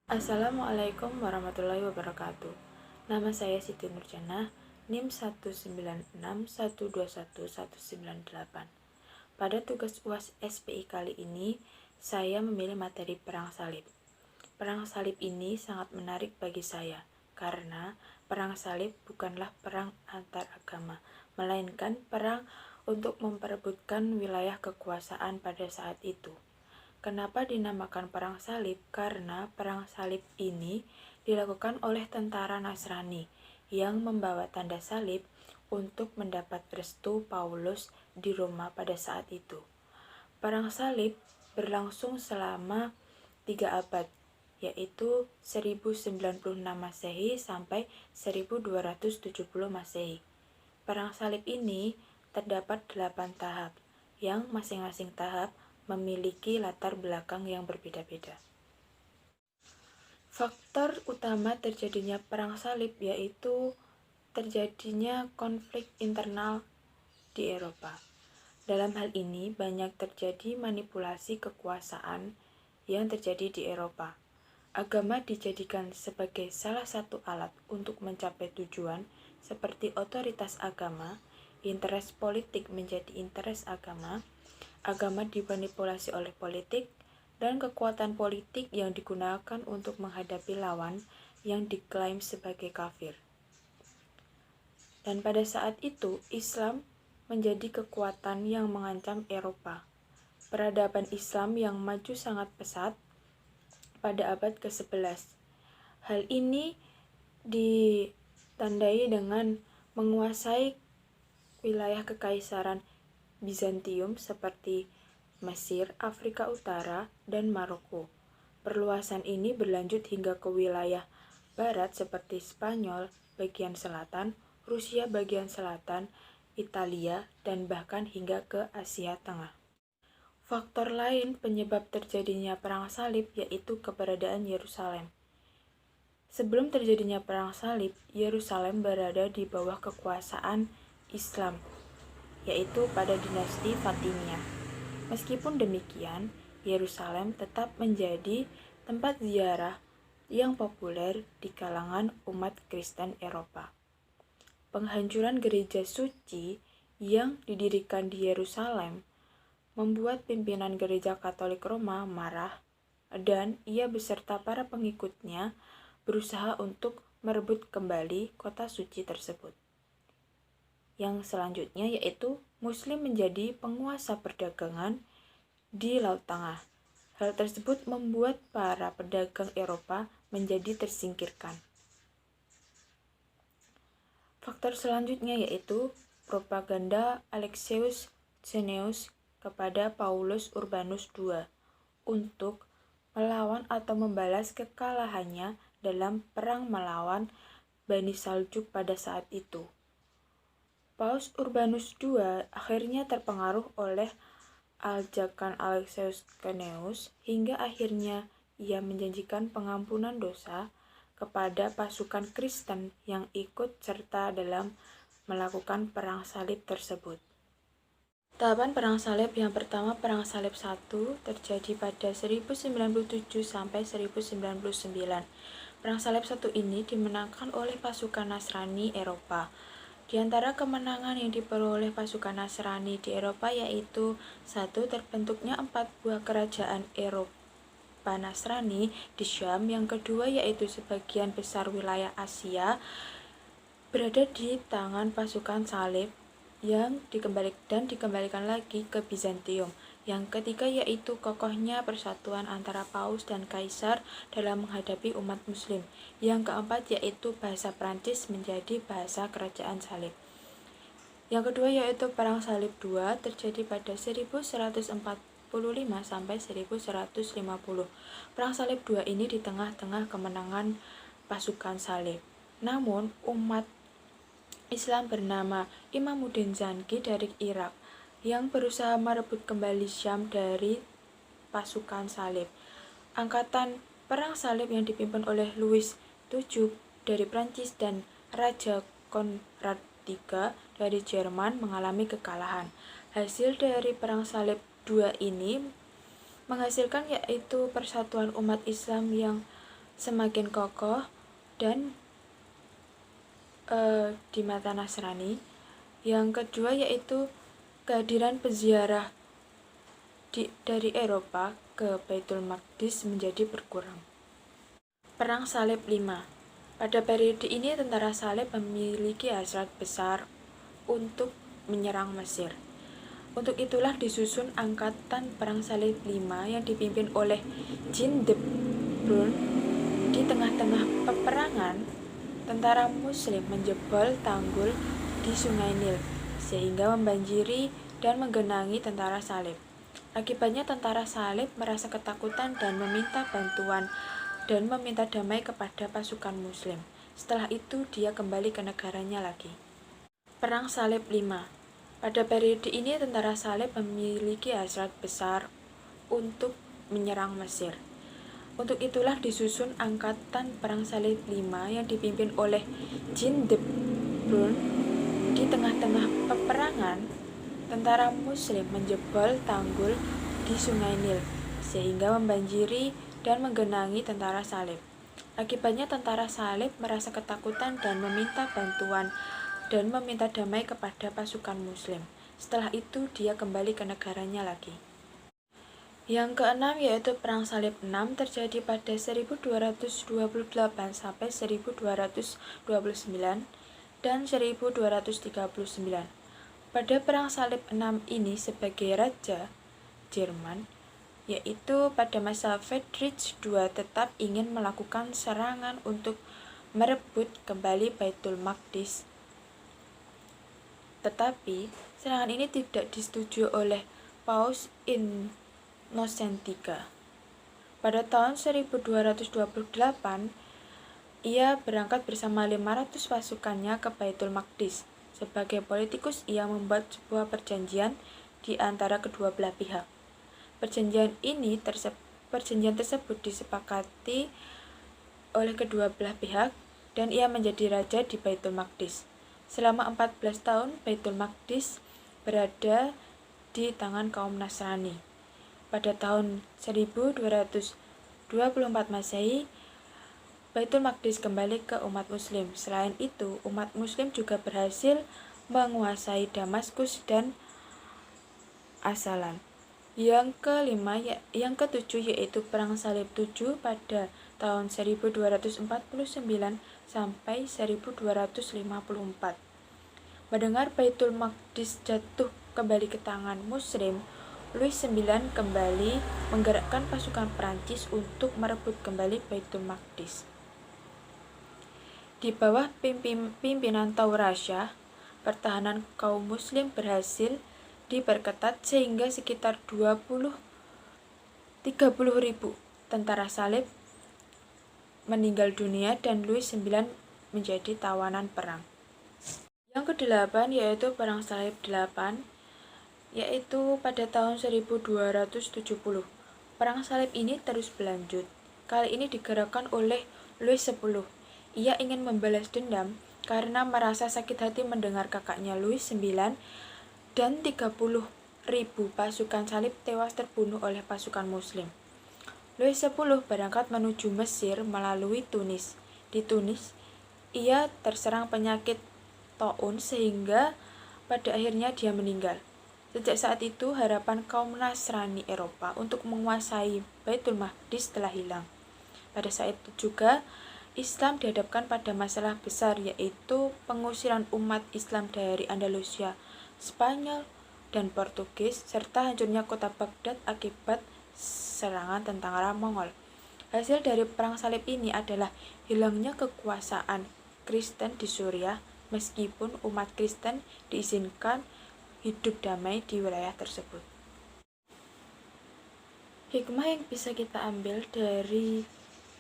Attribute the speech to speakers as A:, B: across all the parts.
A: Assalamualaikum warahmatullahi wabarakatuh. Nama saya Siti Nurjana, NIM 196121198. Pada tugas UAS SPI kali ini, saya memilih materi Perang Salib. Perang Salib ini sangat menarik bagi saya, karena Perang Salib bukanlah perang antar agama, melainkan perang untuk memperebutkan wilayah kekuasaan pada saat itu. Kenapa dinamakan Perang Salib? Karena Perang Salib ini dilakukan oleh tentara Nasrani yang membawa tanda salib untuk mendapat restu Paulus di Roma pada saat itu. Perang Salib berlangsung selama 3 abad, yaitu 1096 Masehi sampai 1270 Masehi. Perang Salib ini terdapat 8 tahap, yang masing-masing tahap memiliki latar belakang yang berbeda-beda. Faktor utama terjadinya Perang Salib yaitu terjadinya konflik internal di Eropa. Dalam hal ini banyak terjadi manipulasi kekuasaan yang terjadi di Eropa. Agama dijadikan sebagai salah satu alat untuk mencapai tujuan seperti otoritas agama, interes politik menjadi interes agama, agama dimanipulasi oleh politik, dan kekuatan politik yang digunakan untuk menghadapi lawan yang diklaim sebagai kafir. Dan pada saat itu, Islam menjadi kekuatan yang mengancam Eropa. Peradaban Islam yang maju sangat pesat pada abad ke-11. Hal ini ditandai dengan menguasai wilayah kekaisaran Bizantium seperti Mesir, Afrika Utara, dan Maroko. Perluasan ini berlanjut hingga ke wilayah barat seperti Spanyol bagian selatan, Rusia bagian selatan, Italia, dan bahkan hingga ke Asia Tengah. Faktor lain penyebab terjadinya Perang Salib yaitu keberadaan Yerusalem. Sebelum terjadinya Perang Salib, Yerusalem berada di bawah kekuasaan Islam, yaitu pada dinasti Fatimiyah. Meskipun demikian, Yerusalem tetap menjadi tempat ziarah yang populer di kalangan umat Kristen Eropa. Penghancuran gereja suci yang didirikan di Yerusalem membuat pimpinan gereja Katolik Roma marah dan ia beserta para pengikutnya berusaha untuk merebut kembali kota suci tersebut. Yang selanjutnya yaitu Muslim menjadi penguasa perdagangan di Laut Tengah. Hal tersebut membuat para pedagang Eropa menjadi tersingkirkan. Faktor selanjutnya yaitu propaganda Alexius Comnenus kepada Paulus Urbanus II untuk melawan atau membalas kekalahannya dalam perang melawan Bani Saljuk pada saat itu. Paus Urbanus II akhirnya terpengaruh oleh ajakan Alexius Comnenus hingga akhirnya ia menjanjikan pengampunan dosa kepada pasukan Kristen yang ikut serta dalam melakukan perang salib tersebut. Tahapan perang salib yang pertama, Perang Salib I, terjadi pada 1097 sampai 1099. Perang Salib I ini dimenangkan oleh pasukan Nasrani Eropa. Di antara kemenangan yang diperoleh pasukan Nasrani di Eropa yaitu 1. Terbentuknya 4 buah kerajaan Eropa Nasrani di Syam. Yang kedua yaitu sebagian besar wilayah Asia berada di tangan pasukan salib yang dikembalikan lagi ke Bizantium. Yang ketiga yaitu kokohnya persatuan antara paus dan kaisar dalam menghadapi umat muslim. Yang keempat yaitu bahasa Prancis menjadi bahasa kerajaan salib. Yang kedua yaitu Perang Salib II terjadi pada 1145 sampai 1150. Perang Salib II ini di tengah-tengah kemenangan pasukan salib. Namun umat Islam bernama Imamuddin Zanki dari Irak yang berusaha merebut kembali Syam dari pasukan salib. Angkatan Perang Salib yang dipimpin oleh Louis VII dari Prancis dan Raja Konrad III dari Jerman mengalami kekalahan. Hasil dari Perang Salib II ini menghasilkan yaitu persatuan umat Islam yang semakin kokoh dan di mata Nasrani. Yang kedua yaitu kehadiran peziarah dari Eropa ke Baitul Maqdis menjadi berkurang. Perang Salib 5. Pada periode ini tentara Salib memiliki hasrat besar untuk menyerang Mesir. Untuk itulah disusun Angkatan Perang Salib 5 yang dipimpin oleh Jean de Brun. Di tengah-tengah peperangan, tentara Muslim menjebol tanggul di Sungai Nil sehingga membanjiri dan menggenangi tentara Salib. Akibatnya tentara Salib merasa ketakutan dan meminta bantuan dan meminta damai kepada pasukan Muslim. Setelah itu dia kembali ke negaranya lagi. Perang Salib 5. Pada periode ini tentara Salib memiliki hasrat besar untuk menyerang Mesir. Untuk itulah disusun Angkatan Perang Salib 5 yang dipimpin oleh Jean de Brun. Di tengah-tengah peperangan, tentara Muslim menjebol tanggul di Sungai Nil sehingga membanjiri dan menggenangi tentara Salib. Akibatnya tentara Salib merasa ketakutan dan meminta bantuan dan meminta damai kepada pasukan Muslim. Setelah itu dia kembali ke negaranya lagi. Yang keenam yaitu Perang Salib 6 terjadi pada 1228 sampai 1229 dan 1239. Pada Perang Salib 6 ini sebagai raja Jerman, yaitu pada masa Friedrich II tetap ingin melakukan serangan untuk merebut kembali Baitul Maqdis. Tetapi serangan ini tidak disetujui oleh Paus Innocent III. Pada tahun 1228, ia berangkat bersama 500 pasukannya ke Baitul Maqdis. Sebagai politikus, ia membuat sebuah perjanjian di antara kedua belah pihak. Perjanjian tersebut disepakati oleh kedua belah pihak dan ia menjadi raja di Baitul Maqdis. Selama 14 tahun, Baitul Maqdis berada di tangan kaum Nasrani. Pada tahun 1224 Masehi, Baitul Maqdis kembali ke umat Muslim. Selain itu, umat Muslim juga berhasil menguasai Damaskus dan Asalan. Yang ketujuh yaitu Perang Salib 7 pada tahun 1249 sampai 1254. Mendengar Baitul Maqdis jatuh kembali ke tangan Muslim, Louis IX kembali menggerakkan pasukan Prancis untuk merebut kembali Baitul Maqdis. Di bawah pimpinan Taurasyah, pertahanan kaum Muslim berhasil diperketat sehingga sekitar 30.000 tentara Salib meninggal dunia dan Louis IX menjadi tawanan perang. Yang kedelapan yaitu Perang Salib 8, yaitu pada tahun 1270. Perang Salib ini terus berlanjut. Kali ini digerakkan oleh Louis X. Ia ingin membalas dendam karena merasa sakit hati mendengar kakaknya Louis IX dan 30.000 pasukan Salib tewas terbunuh oleh pasukan Muslim. Louis X berangkat menuju Mesir melalui Tunis. Di Tunis, ia terserang penyakit taun sehingga pada akhirnya dia meninggal. Sejak saat itu, harapan kaum Nasrani Eropa untuk menguasai Baitul Maqdis telah hilang. Pada saat itu juga, Islam dihadapkan pada masalah besar, yaitu pengusiran umat Islam dari Andalusia, Spanyol, dan Portugis, serta hancurnya kota Baghdad akibat serangan tentara Mongol. Hasil dari Perang Salib ini adalah hilangnya kekuasaan Kristen di Suriah, meskipun umat Kristen diizinkan hidup damai di wilayah tersebut. Hikmah yang bisa kita ambil dari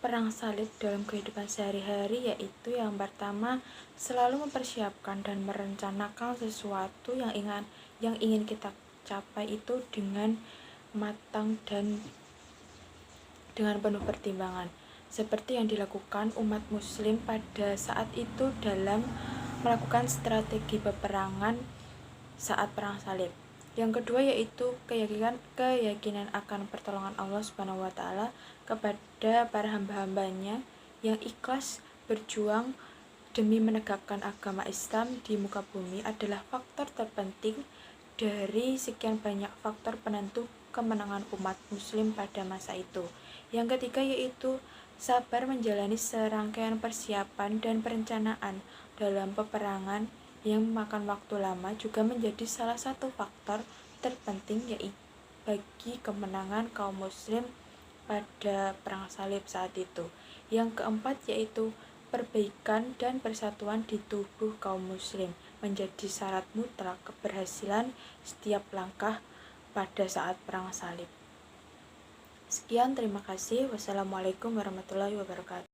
A: Perang Salib dalam kehidupan sehari-hari yaitu yang pertama, selalu mempersiapkan dan merencanakan sesuatu yang ingin kita capai itu dengan matang dan dengan penuh pertimbangan, seperti yang dilakukan umat Muslim pada saat itu dalam melakukan strategi peperangan saat Perang Salib. Yang kedua yaitu keyakinan akan pertolongan Allah Subhanahu wa taala kepada para hamba-hambanya yang ikhlas berjuang demi menegakkan agama Islam di muka bumi adalah faktor terpenting dari sekian banyak faktor penentu kemenangan umat muslim pada masa itu. Yang ketiga yaitu sabar menjalani serangkaian persiapan dan perencanaan dalam peperangan yang memakan waktu lama juga menjadi salah satu faktor terpenting yaitu bagi kemenangan kaum muslim pada perang salib saat itu. Yang keempat yaitu perbaikan dan persatuan di tubuh kaum muslim menjadi syarat mutlak keberhasilan setiap langkah pada saat perang salib. Sekian, terima kasih. Wassalamualaikum warahmatullahi wabarakatuh.